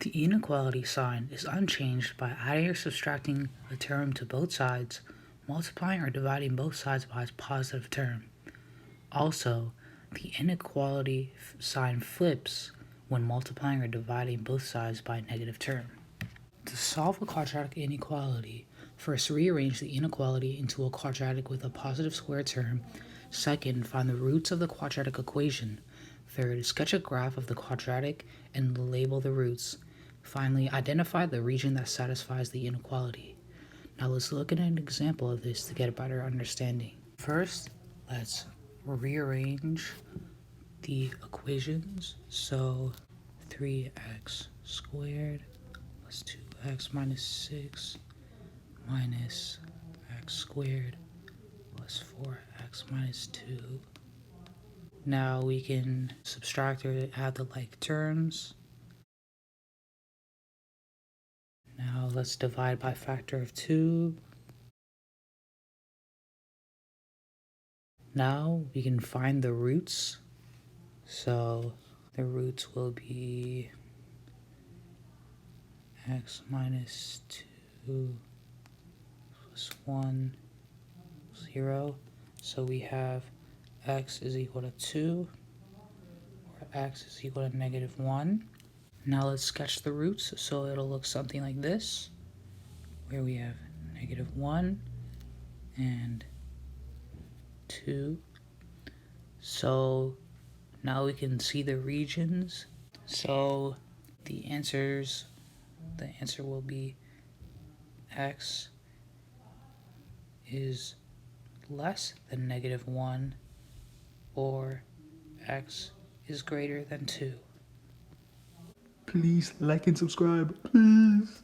The inequality sign is unchanged by adding or subtracting a term to both sides, multiplying or dividing both sides by a positive term. Also, the inequality sign flips when multiplying or dividing both sides by a negative term. To solve a quadratic inequality, first rearrange the inequality into a quadratic with a positive square term. Second, find the roots of the quadratic equation. Third, sketch a graph of the quadratic and label the roots. Finally, identify the region that satisfies the inequality. Now let's look at an example of this to get a better understanding. First, let's rearrange the equations. So 3x squared plus 2x minus 6 minus x squared plus 4x minus 2. Now we can subtract or add the like terms. Now let's divide by a factor of 2. Now we can find the roots. So the roots will be x minus 2 plus 1, 0. So we have x is equal to 2, or x is equal to negative 1. Now let's sketch the roots, so it'll look something like this, where we have negative 1 and 2. So now we can see the regions. So the answer will be x is less than negative 1, or x is greater than 2. Please like and subscribe, please.